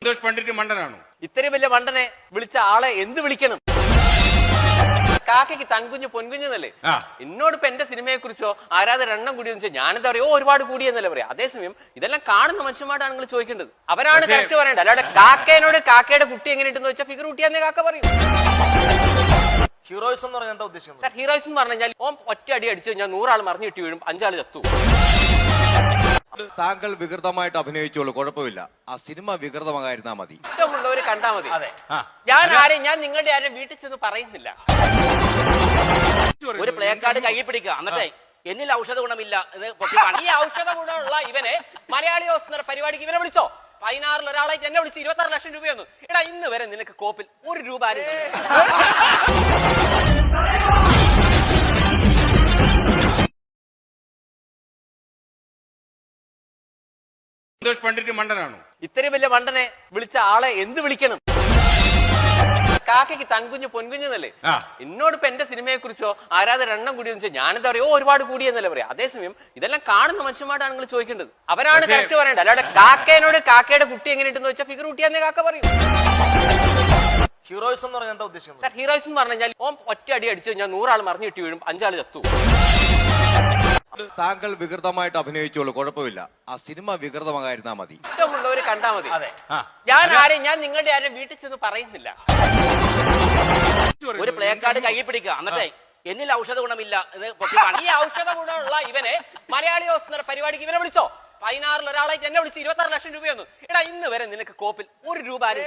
സന്തോഷ് പണ്ഡിറ്റ് മണ്ടനാണോ? ഇത്രയും വലിയ മണ്ടനെ വിളിച്ച ആളെ എന്ത് വിളിക്കണം? കാക്കയ്ക്ക് തൻകുഞ്ഞ് പൊൻകുഞ്ഞെന്നല്ലേ? എന്നോട് ഇപ്പൊ എന്റെ സിനിമയെ കുറിച്ചോ ആരാധന എണ്ണം കൂടിയെന്ന് വെച്ചാൽ ഞാനെന്താ പറയാ ഒരുപാട് കൂടിയെന്നല്ലേ പറയാം. അതേസമയം ഇതെല്ലാം കാണുന്ന മനുഷ്യന്മാരാണ് നിങ്ങൾ ചോദിക്കേണ്ടത്. അവരാണ് കറക്റ്റ് പറയേണ്ടത്. അല്ലാതെ കാക്കേനോട് കാക്കയുടെ കുട്ടി എങ്ങനെ ഉണ്ടെന്ന് വെച്ചാൽ ഫിഗർ കുട്ടിയാന്നേ കാക്ക പറയും. ഹീറോയിസം എന്ന് പറഞ്ഞാൽ എന്താ ഉദ്ദേശിക്കുന്നത്? സാർ, ഹീറോയിസം എന്ന് പറഞ്ഞു കഴിഞ്ഞാൽ ഓൻ ഒറ്റ അടി അടിച്ചു കഴിഞ്ഞാൽ 100 ആൾ മറിഞ്ഞു കിട്ടി വീഴും, 5 ആൾ ചത്തു. താങ്കൾ വികൃതമായിട്ട് അഭിനയിച്ചോളൂ, കുഴപ്പമില്ല. ആ സിനിമ വികൃതമായിരുന്നാ മതി. ഇഷ്ടമുള്ളവർ കണ്ടാ മതി. ഞാൻ നിങ്ങളുടെ ആരും വീട്ടിൽ ചെന്ന് പറയുന്നില്ല. ഒരു പ്ലേ കാർഡ് കയ്യിൽ പിടിക്കുക, എന്നിട്ടേ എന്നിൽ ഔഷധ ഗുണമില്ല ഈ ഔഷധ ഗുണമുള്ള ഇവനെ മലയാളി ഹൗസ് എന്ന പരിപാടിക്ക് ഇവനെ വിളിച്ചോ. 16 ഒരാളായിട്ട് എന്നെ വിളിച്ച് 26 ലക്ഷം രൂപയൊന്നും. എടാ, ഇന്ന് വരെ നിനക്ക് കോപ്പിൽ 1 രൂപ ആരും സന്തോഷ് പണ്ഡിറ്റ് മണ്ടനാണോ? ഇത്രയും വലിയ മണ്ടനെ വിളിച്ച ആളെ എന്ത് വിളിക്കണം? കാക്കയ്ക്ക് തൻകുഞ്ഞ് പൊൻകുഞ്ഞെന്നല്ലേ? എന്നോട് ഇപ്പൊ എന്റെ സിനിമയെ കുറിച്ചോ ആരാധന എണ്ണം കൂടിയെന്ന് വെച്ചാൽ ഞാനെന്താ പറയാ ഒരുപാട് കൂടിയെന്നല്ലേ പറയാം. അതേസമയം ഇതെല്ലാം കാണുന്ന മനുഷ്യന്മാരാണ് നിങ്ങൾ ചോദിക്കേണ്ടത്. അവരാണ് കറക്റ്റ് പറയേണ്ടത്. അല്ലാതെ കാക്കേനോട് കാക്കയുടെ കുട്ടി എങ്ങനെ ഉണ്ടെന്ന് വെച്ചാൽ ഫിഗർ കുട്ടിയാന്നേ കാക്ക പറയും. ഹീറോയിസം എന്ന് പറഞ്ഞാൽ എന്താ ഉദ്ദേശിക്കുന്നത്? സാർ, ഹീറോയിസം എന്ന് പറഞ്ഞു കഴിഞ്ഞാൽ ഓൻ ഒറ്റ അടി അടിച്ചു കഴിഞ്ഞാൽ 100 ആൾ മറിഞ്ഞു കിട്ടി വീഴും, 5 ആൾ ചത്തു. താങ്കൾ വികൃതമായിട്ട് അഭിനയിച്ചോളൂ, കുഴപ്പമില്ല. ആ സിനിമ വികൃതമായിരുന്നാ മതി. ഇഷ്ടമുള്ളവർ കണ്ടാ മതി. ഞാൻ നിങ്ങളുടെ ആരും വീട്ടിൽ ചെന്ന് പറയുന്നില്ല. ഒരു പ്ലേ കാർഡ് കയ്യിൽ പിടിക്കുക, എന്നിട്ടേ എന്നിൽ ഔഷധ ഗുണമില്ല ഈ ഔഷധ ഗുണമുള്ള ഇവനെ മലയാളി ഹൗസ് എന്ന പരിപാടിക്ക് ഇവനെ വിളിച്ചോ. 16 ഒരാളായിട്ട് എന്നെ വിളിച്ച് 26 ലക്ഷം രൂപയൊന്നും. എടാ, ഇന്ന് വരെ നിനക്ക് കോപ്പിൽ 1 രൂപ ആരും